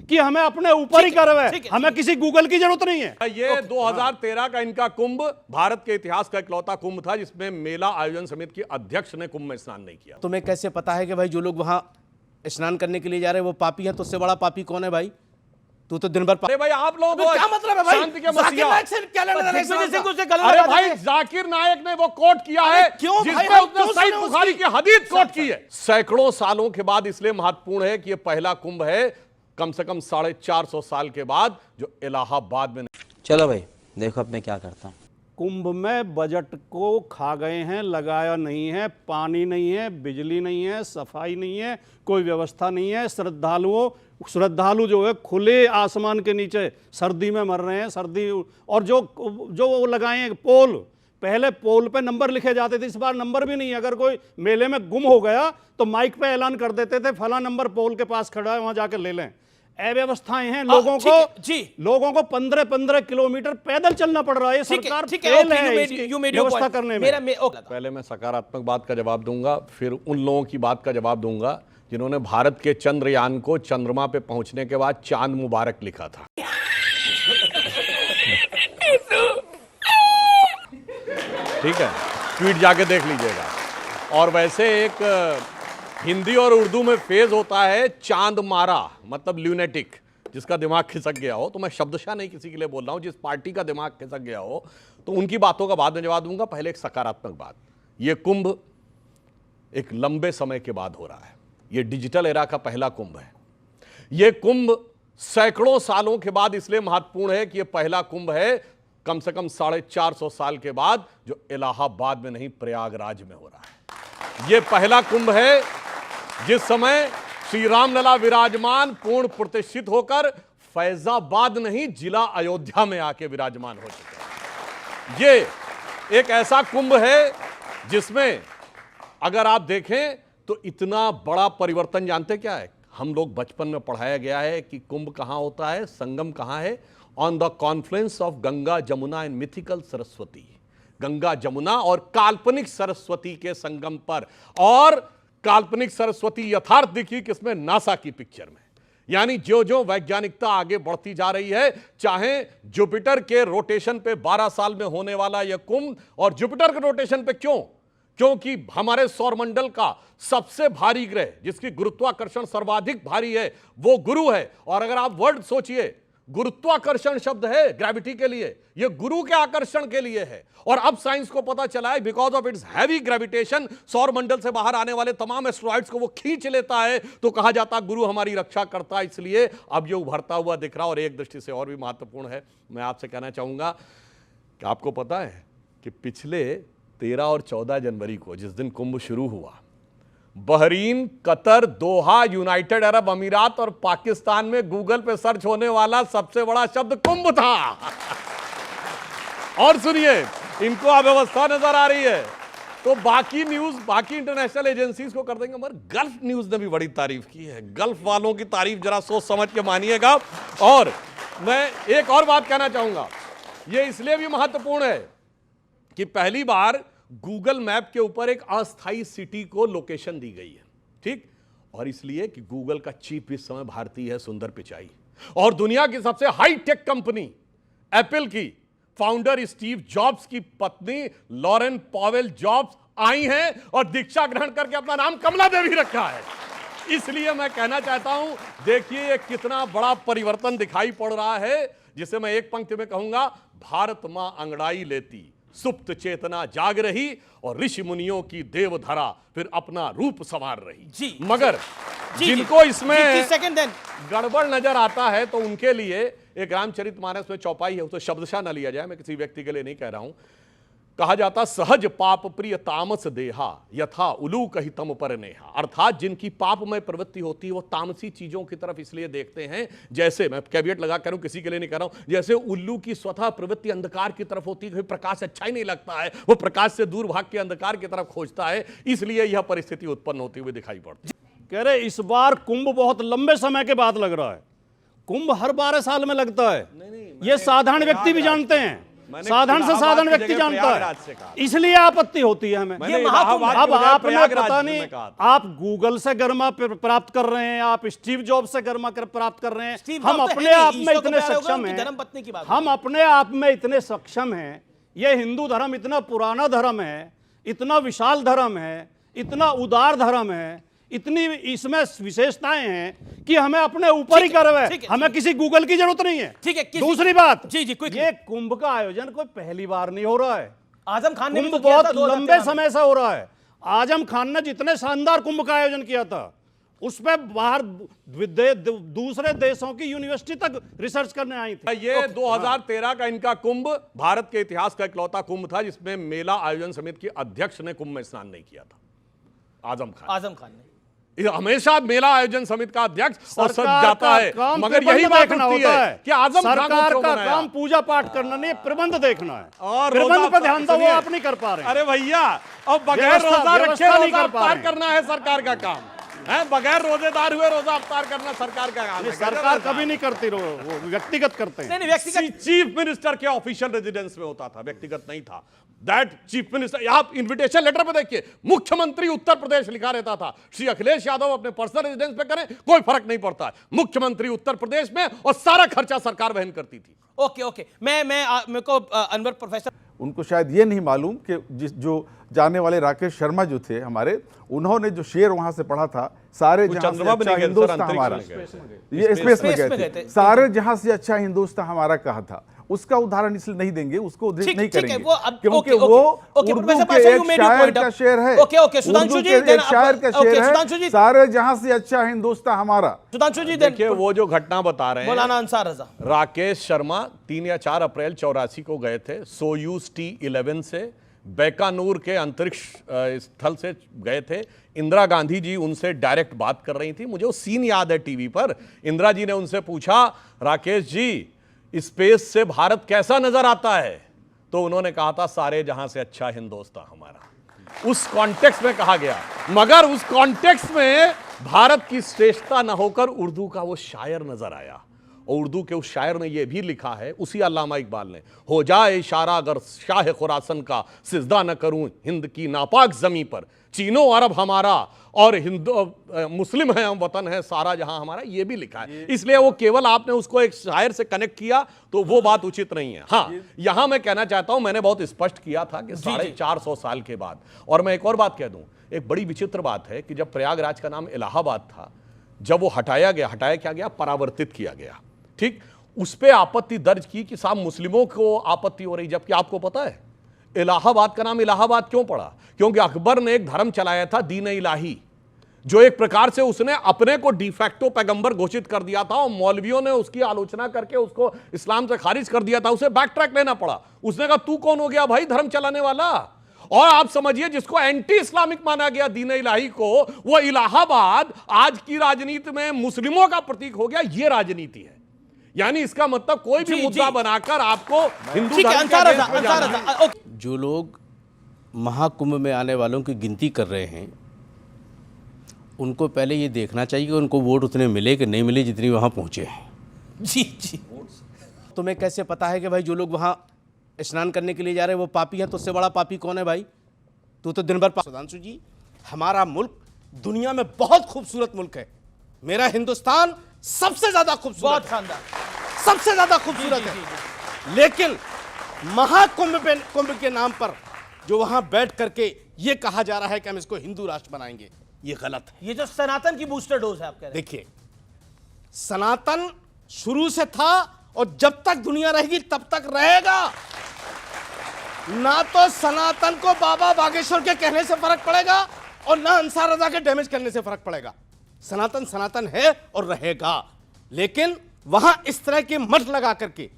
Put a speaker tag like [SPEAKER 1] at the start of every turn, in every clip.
[SPEAKER 1] कि हमें अपने ऊपर ही गर्व है, हमें किसी गूगल की जरूरत नहीं है।
[SPEAKER 2] ये 2013 का इनका कुंभ भारत के इतिहास का इकलौता कुंभ था जिसमें मेला आयोजन समिति के अध्यक्ष ने कुंभ में स्नान नहीं किया।
[SPEAKER 3] तुम्हें कैसे पता है कि भाई जो लोग वहां स्नान करने के लिए जा रहे हैं वो पापी हैं? तो उससे बड़ा पापी कौन है भाई? तू तो दिन भर
[SPEAKER 2] अरे भाई आप लोग
[SPEAKER 3] क्या मतलब है भाई?
[SPEAKER 2] शांति के मसीहा।
[SPEAKER 3] अरे
[SPEAKER 2] भाई जाकिर नायक ने वो कोट किया है
[SPEAKER 3] क्यों भाई?
[SPEAKER 2] जिसमें उसने सईद बुखारी की हदीस कोट की है। सैकड़ों सालों के बाद इसलिए महत्वपूर्ण है कि ये पहला कुंभ है कम से कम 450 साल के बाद जो इलाहाबाद में।
[SPEAKER 4] चलो भाई देखो अब मैं क्या करता हूँ।
[SPEAKER 1] कुंभ में बजट को खा गए हैं, लगाया नहीं है, पानी नहीं है, बिजली नहीं है, सफाई नहीं है, कोई व्यवस्था नहीं है। श्रद्धालु जो है खुले आसमान के नीचे सर्दी में मर रहे हैं। सर्दी और जो वो लगाए हैं पोल, पहले पोल पे नंबर लिखे जाते थे, इस बार नंबर भी नहीं है। अगर कोई मेले में गुम हो गया तो माइक पे ऐलान कर देते थे फला नंबर पोल के पास खड़ा है, वहां जाकर ले लें। अव्यवस्थाएं हैं, लोगों को 15-15 किलोमीटर पैदल चलना पड़ रहा है। सरकार फेल है व्यवस्था करने में।
[SPEAKER 2] पहले मैं सकारात्मक बात का जवाब दूंगा, फिर उन लोगों की बात का जवाब दूंगा जिन्होंने भारत के चंद्रयान को चंद्रमा पे पहुंचने के बाद चांद मुबारक लिखा था। ठीक है, ट्वीट जाके देख लीजिएगा। और वैसे एक हिंदी और उर्दू में फेज होता है चांद मारा, मतलब ल्यूनेटिक, जिसका दिमाग खिसक गया हो। तो मैं शब्दशः नहीं किसी के लिए बोल रहा हूं, जिस पार्टी का दिमाग खिसक गया हो तो उनकी बातों का बाद में जवाब दूंगा। पहले एक सकारात्मक बात, यह कुंभ एक लंबे समय के बाद हो रहा है। यह डिजिटल एरा का पहला कुंभ है। यह कुंभ सैकड़ों सालों के बाद इसलिए महत्वपूर्ण है कि यह पहला कुंभ है कम से कम 450 साल के बाद जो इलाहाबाद में नहीं प्रयागराज में हो रहा है। यह पहला कुंभ है जिस समय श्री रामलला विराजमान पूर्ण प्रतिष्ठित होकर फैजाबाद नहीं जिला अयोध्या में आके विराजमान हो चुके हैं। ये एक ऐसा कुंभ है जिसमें अगर आप देखें तो इतना बड़ा परिवर्तन, जानते क्या है? हम लोग बचपन में पढ़ाया गया है कि कुंभ कहां होता है, संगम कहां है? On the Confluence of Ganga Jamuna and mythical Saraswati. Ganga Jamuna और काल्पनिक सरस्वती के संगम पर। और काल्पनिक सरस्वती यथार्थ दिखी किसमें? नासा की पिक्चर में। यानी जो जो वैज्ञानिकता आगे बढ़ती जा रही है, चाहे जुपिटर के रोटेशन पे 12 साल में होने वाला यह कुंभ, और जुपिटर के रोटेशन पे क्यों? क्योंकि हमारे सौरमंडल का सबसे भारी ग्रह जिसकी गुरुत्वाकर्षण सर्वाधिक भारी है वो गुरु है। और अगर आप वर्ड सोचिए, गुरुत्वाकर्षण शब्द है ग्रेविटी के लिए, यह गुरु के आकर्षण के लिए है। और अब साइंस को पता चला है because of its heavy gravitation सौरमंडल से बाहर आने वाले तमाम एस्ट्रॉइड्स को वो खींच लेता है। तो कहा जाता है गुरु हमारी रक्षा करता है, इसलिए अब यह उभरता हुआ दिख रहा। और एक दृष्टि से और भी महत्वपूर्ण है, मैं आपसे कहना चाहूंगा कि आपको पता है कि पिछले 13 और 14 जनवरी को जिस दिन कुंभ शुरू हुआ, बहरीन, कतर, दोहा, यूनाइटेड अरब अमीरात और पाकिस्तान में गूगल पे सर्च होने वाला सबसे बड़ा शब्द कुंभ था। और सुनिए, इनको अव्यवस्था नजर आ रही है तो बाकी न्यूज, बाकी इंटरनेशनल एजेंसीज को कर देंगे, मगर गल्फ न्यूज ने भी बड़ी तारीफ की है। गल्फ वालों की तारीफ जरा सोच समझ के मानिएगा। और मैं एक और बात कहना चाहूंगा, यह इसलिए भी महत्वपूर्ण है कि पहली बार गूगल मैप के ऊपर एक अस्थायी सिटी को लोकेशन दी गई है। ठीक, और इसलिए कि गूगल का चीफ इस समय भारतीय है, सुंदर पिचाई। और दुनिया की सबसे हाई टेक कंपनी एप्पल की फाउंडर स्टीव जॉब्स की पत्नी लॉरेन पॉवेल जॉब्स आई हैं और दीक्षा ग्रहण करके अपना नाम कमला देवी रखा है। इसलिए मैं कहना चाहता हूं, देखिए ये कितना बड़ा परिवर्तन दिखाई पड़ रहा है, जिसे मैं एक पंक्ति में कहूंगा, भारत मां अंगड़ाई लेती, सुप्त चेतना जाग रही और ऋषि मुनियों की देवधरा फिर अपना रूप संवार रही।
[SPEAKER 3] जी,
[SPEAKER 2] मगर जिनको इसमें गड़बड़ नजर आता है तो उनके लिए एक रामचरितमानस में चौपाई है, उसे शब्दशः न लिया जाए, मैं किसी व्यक्ति के लिए नहीं कह रहा हूं। कहा जाता सहज पाप प्रिय तामस देहा यथा उल्लू कहितम पर नेहा। अर्थात जिनकी पापमय प्रवृत्ति होती है वो तामसी चीजों की तरफ इसलिए देखते हैं, जैसे मैं कैवियट लगा कह रहा हूं, किसी के लिए नहीं कह रहा हूं, जैसे उल्लू की स्वतः प्रवृत्ति अंधकार की तरफ होती है, प्रकाश अच्छा ही नहीं लगता है, वो प्रकाश से दूर भाग के अंधकार की तरफ खोजता है। इसलिए यह परिस्थिति उत्पन्न होती हुई दिखाई पड़ती है।
[SPEAKER 1] कह रहे इस बार कुंभ बहुत लंबे समय के बाद लग रहा है। कुंभ हर 12 साल में लगता है, ये साधारण व्यक्ति भी जानते हैं।
[SPEAKER 2] मैंने
[SPEAKER 1] साधारण से
[SPEAKER 2] इलाहाबाद
[SPEAKER 1] साधारण
[SPEAKER 2] की
[SPEAKER 1] व्यक्ति
[SPEAKER 2] जगह
[SPEAKER 1] जानता
[SPEAKER 2] प्रयागराज से
[SPEAKER 1] है,
[SPEAKER 2] कहा।
[SPEAKER 1] इसलिए आपत्ति होती है हमें।
[SPEAKER 2] मैंने
[SPEAKER 1] ये
[SPEAKER 2] इलाहाबाद
[SPEAKER 1] महाकुंभ-
[SPEAKER 2] की
[SPEAKER 1] अब
[SPEAKER 2] बजाय
[SPEAKER 1] आपने
[SPEAKER 2] प्रयागराज
[SPEAKER 1] पता
[SPEAKER 2] में
[SPEAKER 1] नहीं,
[SPEAKER 2] कहा था।
[SPEAKER 1] आप गूगल से गरिमा प्राप्त कर रहे हैं, आप स्टीव जॉब से गरिमा प्राप्त कर रहे हैं।
[SPEAKER 3] स्टीव
[SPEAKER 1] हम
[SPEAKER 3] जॉब तो
[SPEAKER 1] अपने
[SPEAKER 3] है नहीं,
[SPEAKER 1] आप में
[SPEAKER 3] ईश्वर को
[SPEAKER 1] इतने
[SPEAKER 3] प्यार होगा,
[SPEAKER 1] सक्षम
[SPEAKER 3] उनकी
[SPEAKER 1] हैं,
[SPEAKER 3] धर्मपत्नी की बात
[SPEAKER 1] हम अपने आप में इतने सक्षम हैं। ये हिंदू धर्म इतना पुराना धर्म है, इतना विशाल धर्म है, इतना उदार धर्म है, इतनी इसमें विशेषताएं हैं कि हमें अपने ऊपर ही गर्व है, हमें किसी गूगल की जरूरत नहीं है।
[SPEAKER 3] ठीक है,
[SPEAKER 1] दूसरी बात,
[SPEAKER 3] जी जी, quickly।
[SPEAKER 1] ये कुंभ का आयोजन कोई पहली बार नहीं हो रहा है।
[SPEAKER 3] आजम खान ने भी
[SPEAKER 1] कुंभ
[SPEAKER 3] तो किया था
[SPEAKER 1] बहुत
[SPEAKER 3] 2013
[SPEAKER 1] लंबे
[SPEAKER 3] में।
[SPEAKER 1] समय से हो रहा है। आजम खान ने जितने शानदार कुंभ का आयोजन किया था, उसपे बाहर दूसरे देशों की यूनिवर्सिटी तक रिसर्च करने आई थी।
[SPEAKER 2] ये 2013 का इनका कुंभ भारत के इतिहास का इकलौता कुंभ था जिसमें मेला आयोजन समिति के अध्यक्ष ने कुंभ में स्नान नहीं किया था। आजम खान ने ये हमेशा मेला आयोजन समिति का अध्यक्ष और सच जाता है, मगर यही बात होती है कि आजम खान को
[SPEAKER 1] सरकार
[SPEAKER 2] क्यों
[SPEAKER 1] का
[SPEAKER 2] बनाया?
[SPEAKER 1] काम पूजा पाठ करना नहीं, प्रबंध देखना है।
[SPEAKER 2] और
[SPEAKER 1] प्रबंध पर ध्यान दो, वो
[SPEAKER 2] सुनिए।
[SPEAKER 1] आप नहीं कर पा रहे हैं।
[SPEAKER 2] अरे भैया, अब बगैर
[SPEAKER 1] व्यवस्था-
[SPEAKER 2] रोजा रखे
[SPEAKER 1] व्यवस्था नहीं
[SPEAKER 2] रोजा
[SPEAKER 1] कर पा
[SPEAKER 2] अफ्तार
[SPEAKER 1] रहे।
[SPEAKER 2] करना है सरकार का काम है। बगैर रोजेदार हुए रोजा अफ्तार करना सरकार का काम है।
[SPEAKER 1] सरकार कभी नहीं करती, वो व्यक्तिगत करते हैं।
[SPEAKER 3] नहीं व्यक्तिगत
[SPEAKER 2] चीफ मिनिस्टर के ऑफिशियल रेजिडेंस में होता था, व्यक्तिगत नहीं था। दैट चीफ मिनिस्टर, आप इनविटेशन लेटर पे देखिए, मुख्यमंत्री उत्तर प्रदेश लिखा रहता था। श्री अखिलेश यादव अपने पर्सनल रेजिडेंस पे करें, कोई फर्क नहीं पड़ता है। मुख्यमंत्री उत्तर प्रदेश में, और सारा खर्चा सरकार वहन करती थी।
[SPEAKER 3] ओके मेरे को अनवर प्रोफेसर,
[SPEAKER 5] उनको शायद ये नहीं मालूम कि जो जाने वाले राकेश शर्मा जो थे हमारे, उन्होंने जो शेर वहां से पढ़ा था, सारे जहां से
[SPEAKER 2] चंद्रमा पे
[SPEAKER 5] अच्छा
[SPEAKER 2] नहीं गए,
[SPEAKER 5] हिंदुस्तान
[SPEAKER 2] सर,
[SPEAKER 5] हमारा,
[SPEAKER 2] अंतरिक्ष में गए।
[SPEAKER 5] ये स्पेस में
[SPEAKER 3] में
[SPEAKER 5] गए
[SPEAKER 3] गए
[SPEAKER 5] थे,
[SPEAKER 3] थे।
[SPEAKER 5] सारे जहां से अच्छा हिंदुस्तान हमारा कहा था। उसका उदाहरण इसलिए नहीं देंगे, उसको उद्धृत नहीं
[SPEAKER 3] ठीक है,
[SPEAKER 5] करेंगे,
[SPEAKER 3] वो अब
[SPEAKER 5] क्योंकि
[SPEAKER 3] ओके,
[SPEAKER 5] वो
[SPEAKER 3] ओके,
[SPEAKER 5] उर्दू
[SPEAKER 3] प्रोफेसर
[SPEAKER 5] के
[SPEAKER 3] पाशा, you
[SPEAKER 5] एक
[SPEAKER 3] made your
[SPEAKER 5] शायर
[SPEAKER 3] point
[SPEAKER 5] का
[SPEAKER 3] up।
[SPEAKER 5] शेर है।
[SPEAKER 3] ओके, सुधांशु
[SPEAKER 5] उर्दू
[SPEAKER 3] जी,
[SPEAKER 5] के
[SPEAKER 3] then
[SPEAKER 5] एक शायर का
[SPEAKER 3] ओके,
[SPEAKER 5] शेर
[SPEAKER 3] सुधांशु जी।
[SPEAKER 5] है, सारे जहां से अच्छा हिंदुस्तान हमारा।
[SPEAKER 3] सुधांशु जी
[SPEAKER 2] देखिए, वो जो घटना बता रहे हैं,
[SPEAKER 3] मौलाना अंसार रजा,
[SPEAKER 2] राकेश शर्मा 3 या 4 अप्रैल 84 को गए थे सोयूज T-11 से, बैकानूर के अंतरिक्ष स्थल से गए थे। इंदिरा गांधी जी उनसे डायरेक्ट बात कर रही थी। मुझे वो सीन याद है टीवी पर। इंदिरा जी ने उनसे पूछा, राकेश जी, स्पेस से भारत कैसा नजर आता है? तो उन्होंने कहा था, सारे जहां से अच्छा हिंदुस्तान हमारा। उस कॉन्टेक्स्ट में कहा गया, मगर उस कॉन्टेक्स्ट में भारत की श्रेष्ठता न होकर उर्दू का वो शायर नजर आया। और उर्दू के उस शायर ने यह भी लिखा है, उसी अल्लामा इकबाल ने, हो जाए इशारा अगर शाह खुरासन का, सिजदा न करूं हिंद की नापाक जमी पर, चीनो अरब हमारा और हिंदू मुस्लिम है हम, वतन है सारा जहां हमारा, ये भी लिखा है। इसलिए वो केवल आपने उसको एक शायर से कनेक्ट किया तो वो बात उचित नहीं है। हाँ, यहां मैं कहना चाहता हूं, मैंने बहुत स्पष्ट किया था कि 450 साल के बाद, और मैं एक और बात कह दूं, एक बड़ी विचित्र बात है कि जब प्रयागराज का नाम इलाहाबाद था, जब वो हटाया क्या गया, परावर्तित किया गया, ठीक, उस पर आपत्ति दर्ज की कि साहब मुस्लिमों को आपत्ति हो रही, जबकि आपको पता है इलाहाबाद का नाम इलाहाबाद क्यों पड़ा? क्योंकि अकबर ने एक धर्म चलाया था, दीन इलाही, जो एक प्रकार से उसने अपने को डिफैक्टो पैगंबर घोषित कर दिया था, और मौलवियों ने उसकी आलोचना करके उसको इस्लाम से खारिज कर दिया था। उसे बैक ट्रैक लेना पड़ा। उसने कहा, तू कौन हो गया भाई धर्म चलाने वाला? और आप समझिए, जिसको एंटी इस्लामिक माना गया दीन इलाही को, वो इलाहाबाद आज की राजनीति में मुस्लिमों का प्रतीक हो गया। ये राजनीति है। यानी इसका मतलब कोई भी मुद्दा बनाकर आपको हिंदू
[SPEAKER 3] ठीक है,
[SPEAKER 2] धर्म के
[SPEAKER 3] अंसार
[SPEAKER 2] अगेंस्ट में
[SPEAKER 3] रजा,
[SPEAKER 2] जाना है।
[SPEAKER 3] अंसार रजा, ओके। जो लोग महाकुंभ में आने वालों की गिनती कर रहे हैं, उनको पहले ये देखना चाहिए कि उनको वोट उतने मिले कि नहीं मिले जितनी वहाँ पहुँचे हैं। जी तुम्हें कैसे पता है कि भाई जो लोग वहाँ स्नान करने के लिए जा रहे हैं वो पापी हैं? तो उससे बड़ा पापी कौन है भाई? तू तो दिन भर सुधांशु जी, हमारा मुल्क दुनिया में बहुत खूबसूरत मुल्क है। मेरा हिंदुस्तान सबसे ज्यादा खूबसूरत, बहुत शानदार, सबसे ज्यादा खूबसूरत है। लेकिन कुंभ के नाम पर जो वहां बैठ करके ये कहा जा रहा है कि हम इसको हिंदू राष्ट्र बनाएंगे, ये गलत है।
[SPEAKER 6] ये जो सनातन की बूस्टर डोज है आप कह रहे हैं।
[SPEAKER 3] देखिए, सनातन शुरू से था और जब तक दुनिया रहेगी तब तक रहेगा। ना तो सनातन को बाबा बागेश्वर के कहने से फर्क पड़ेगा और ना अंसार रजा के डैमेज करने से फर्क पड़ेगा। सनातन सनातन है और रहेगा। लेकिन वहां इस तरह के मठ लगा करके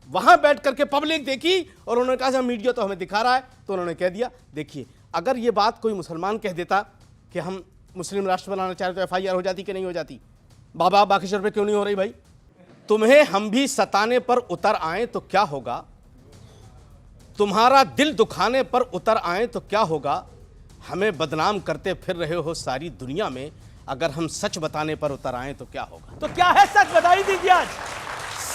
[SPEAKER 3] वहां बैठ करके पब्लिक देखी और उन्होंने कहा मीडिया तो हमें दिखा रहा है, तो उन्होंने कह दिया। देखिए, अगर ये बात कोई मुसलमान कह देता कि हम मुस्लिम राष्ट्र बनाना चाहते तो FIR हो जाती कि नहीं हो जाती? बाबा बागेश्वर पे क्यों नहीं हो रही भाई? तुम्हें हम भी सताने पर उतर आए तो क्या होगा? तुम्हारा दिल दुखाने पर उतर आए तो क्या होगा? हमें बदनाम करते फिर रहे हो सारी दुनिया में, अगर हम सच बताने पर उतर आए तो क्या होगा?
[SPEAKER 6] तो क्या है सच, बता ही दीजिए आज।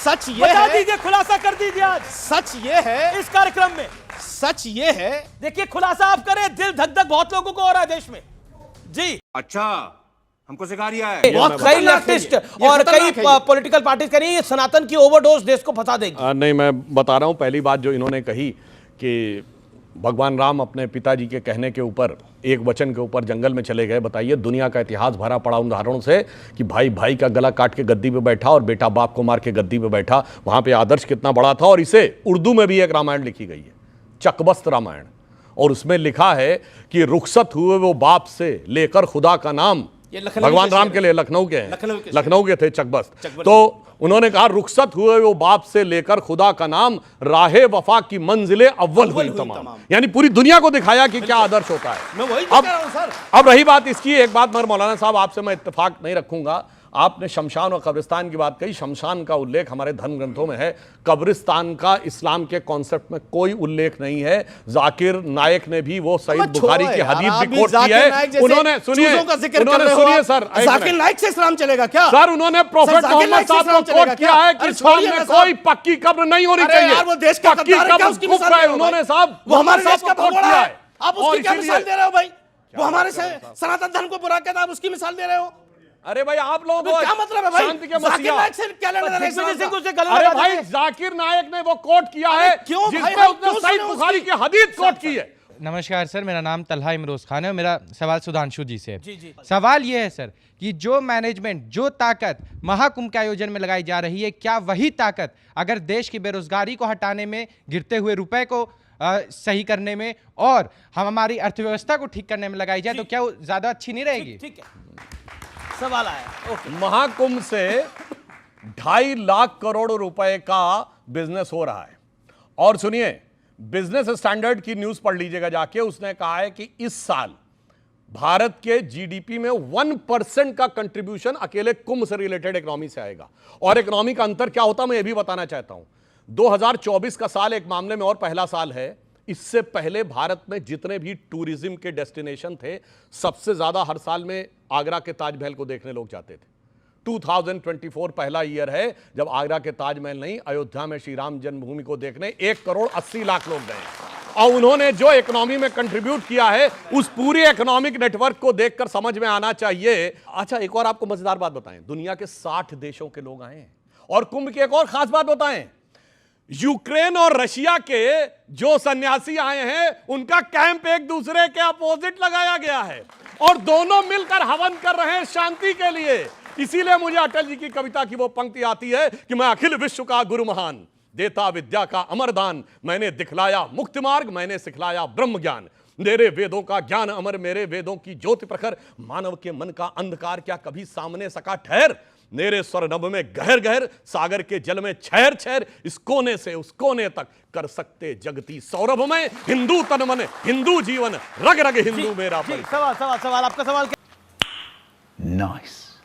[SPEAKER 3] सच ये
[SPEAKER 6] बता
[SPEAKER 3] है,
[SPEAKER 6] दीजिए, खुलासा कर दीजिए आज
[SPEAKER 3] सच ये है,
[SPEAKER 6] इस कार्यक्रम में।
[SPEAKER 3] सच ये है।
[SPEAKER 6] देखिए, खुलासा आप करें, दिल धक धक बहुत लोगों को हो रहा है देश में जी।
[SPEAKER 7] अच्छा, हमको सिखा रिया है।
[SPEAKER 3] बहुत
[SPEAKER 6] कई
[SPEAKER 3] खतरनाक है
[SPEAKER 6] लेफ्टिस्ट
[SPEAKER 3] ये
[SPEAKER 6] और
[SPEAKER 3] खतरनाक
[SPEAKER 6] कई
[SPEAKER 3] है ये।
[SPEAKER 6] पॉलिटिकल पार्टीज कह रही है सनातन की ओवरडोज देश को फंसा देगी।
[SPEAKER 2] नहीं, मैं बता रहा हूं, पहली बात जो इन्होंने कही कि भगवान राम अपने पिताजी के कहने के ऊपर, एक वचन के ऊपर जंगल में चले गए। बताइए, दुनिया का इतिहास भरा पड़ा उदाहरणों से कि भाई भाई का गला काट के गद्दी पे बैठा और बेटा बाप को मार के गद्दी पे बैठा। वहां पे आदर्श कितना बड़ा था। और इसे उर्दू में भी एक रामायण लिखी गई है, चकबस्त रामायण, और उसमें लिखा है कि रुखसत हुए वो बाप से लेकर खुदा का नाम।
[SPEAKER 3] ये लखनऊ
[SPEAKER 2] भगवान
[SPEAKER 3] के
[SPEAKER 2] राम
[SPEAKER 3] शेर
[SPEAKER 2] के लिए लखनऊ के हैं,
[SPEAKER 3] लखनऊ
[SPEAKER 2] लखनऊ के थे चकबस्त। तो उन्होंने कहा रुखसत हुए वो बाप से लेकर खुदा का नाम, राहे वफा की मंजिले अव्वल हुई तमाम। यानी पूरी दुनिया को दिखाया कि क्या आदर्श होता है।
[SPEAKER 3] मैं वही तो कह रहा हूं सर।
[SPEAKER 2] अब रही बात इसकी, एक बात मगर मौलाना साहब आपसे मैं इत्तेफाक नहीं रखूंगा। आपने शमशान और कब्रिस्तान की बात कही। शमशान का उल्लेख हमारे धर्म ग्रंथों में है, कब्रिस्तान का इस्लाम के कॉन्सेप्ट में कोई उल्लेख नहीं है। जाकिर नायक ने भी वो सईद बुखारी की हदीस भी कोट की है। उन्होंने सुनिए सर,
[SPEAKER 3] जाकिर नाइक से इस्लाम चलेगा क्या?
[SPEAKER 2] सर उन्होंने प्रॉफेट मोहम्मद साहब को कोट किया है कि इस्लाम में कोई पक्की कब्र नहीं होनी चाहिए।
[SPEAKER 3] यार वो देश का
[SPEAKER 2] पक्की
[SPEAKER 3] गद्दार है, क्या
[SPEAKER 2] कब्र
[SPEAKER 3] उसकी
[SPEAKER 2] कुफ्र
[SPEAKER 3] मिसाल दे
[SPEAKER 2] है।
[SPEAKER 3] रहे हो
[SPEAKER 2] उन्होंने
[SPEAKER 3] भाई?
[SPEAKER 2] साहब
[SPEAKER 3] वो हमारे देश का
[SPEAKER 2] कोट
[SPEAKER 3] भगोड़ा
[SPEAKER 2] किया
[SPEAKER 3] है, आप
[SPEAKER 2] और
[SPEAKER 3] उसकी क्या
[SPEAKER 2] इसीलिए-
[SPEAKER 3] मिसाल दे रहे हो भाई? वो हमारे से सनातन धर्म को बुरा कहता है, आप उसकी मिसाल दे रहे हो?
[SPEAKER 2] अरे भाई आप लोग
[SPEAKER 3] तो क्या मतलब है भाई?
[SPEAKER 2] शांति के
[SPEAKER 3] जाकिर
[SPEAKER 2] मसीहा।
[SPEAKER 3] नाइक से क्या लेना देना है
[SPEAKER 6] दिग्विजय
[SPEAKER 3] इस्लाम
[SPEAKER 6] सिंह
[SPEAKER 3] का?
[SPEAKER 6] उसे गले
[SPEAKER 2] अरे
[SPEAKER 6] लगा
[SPEAKER 2] भाई
[SPEAKER 6] देते हैं।
[SPEAKER 2] जाकिर नायक ने वो कोट किया
[SPEAKER 3] अरे
[SPEAKER 2] है
[SPEAKER 3] क्यों भाई,
[SPEAKER 2] जिसमें
[SPEAKER 3] हम
[SPEAKER 2] उसने
[SPEAKER 3] क्यों
[SPEAKER 2] सईद
[SPEAKER 3] सुने
[SPEAKER 2] बुखारी
[SPEAKER 3] उसकी?
[SPEAKER 2] की हदीस कोट की है।
[SPEAKER 8] नमस्कार सर, मेरा नाम तलहा इमरोज खान है और मेरा सवाल सुधांशु जी से है।
[SPEAKER 6] जी।
[SPEAKER 8] सवाल ये है सर कि जो मैनेजमेंट, जो ताकत महाकुंभ के आयोजन में लगाई जा रही है, क्या वही ताकत अगर देश की बेरोजगारी को हटाने में, गिरते हुए रुपए को सही करने में और हमारी अर्थव्यवस्था को ठीक करने में लगाई जाए तो क्या वो ज्यादा अच्छी नहीं रहेगी?
[SPEAKER 6] ठीक है, सवाल आया। ओके,
[SPEAKER 2] महाकुंभ से 2.5 लाख करोड़ रुपए का बिजनेस हो रहा है। और सुनिए, बिजनेस स्टैंडर्ड की न्यूज पढ़ लीजिएगा जाके। उसने कहा है कि इस साल भारत के जीडीपी में 1% का कंट्रीब्यूशन अकेले कुंभ से रिलेटेड इकोनॉमी से आएगा। और इकोनॉमी का अंतर क्या होता है मैं ये भी बताना चाहता हूं। 2024 का साल एक मामले में और पहला साल है। इससे पहले भारत में जितने भी टूरिज्म के डेस्टिनेशन थे, सबसे ज्यादा हर साल में आगरा के ताजमहल को देखने लोग जाते थे। 2024 पहला ईयर है जब आगरा के ताजमहल नहीं, अयोध्या में श्री राम जन्मभूमि को देखने 1,80,00,000 लोग गए। और उन्होंने जो इकोनॉमी में कंट्रीब्यूट किया है, उस पूरे इकोनॉमिक नेटवर्क को देखकर समझ में आना चाहिए। अच्छा, एक और आपको मजेदार बात बताएं, दुनिया के 60 देशों के लोग आए हैं। और कुंभ की एक और खास बात बताएं, यूक्रेन और रशिया के जो सन्यासी आए हैं, उनका कैंप एक दूसरे के अपोजिट लगाया गया है और दोनों मिलकर हवन कर रहे हैं शांति के लिए। इसीलिए मुझे अटल जी की कविता की वो पंक्ति आती है कि मैं अखिल विश्व का गुरु महान, देता विद्या का अमरदान, मैंने दिखलाया मुक्ति मार्ग, मैंने सिखलाया ब्रह्म ज्ञान, मेरे वेदों का ज्ञान अमर, मेरे वेदों की ज्योति प्रखर, मानव के मन का अंधकार क्या कभी सामने सका ठहर, मेरे स्वर नभ में गहर गहर, सागर के जल में छैर छैर, इस कोने से उस कोने तक कर सकते जगती सौरभ में, हिंदू तन मन हिंदू जीवन, रग रग हिंदू मेरा परिचय।
[SPEAKER 6] सवाल आपका सवाल क्या?
[SPEAKER 7] नाइस।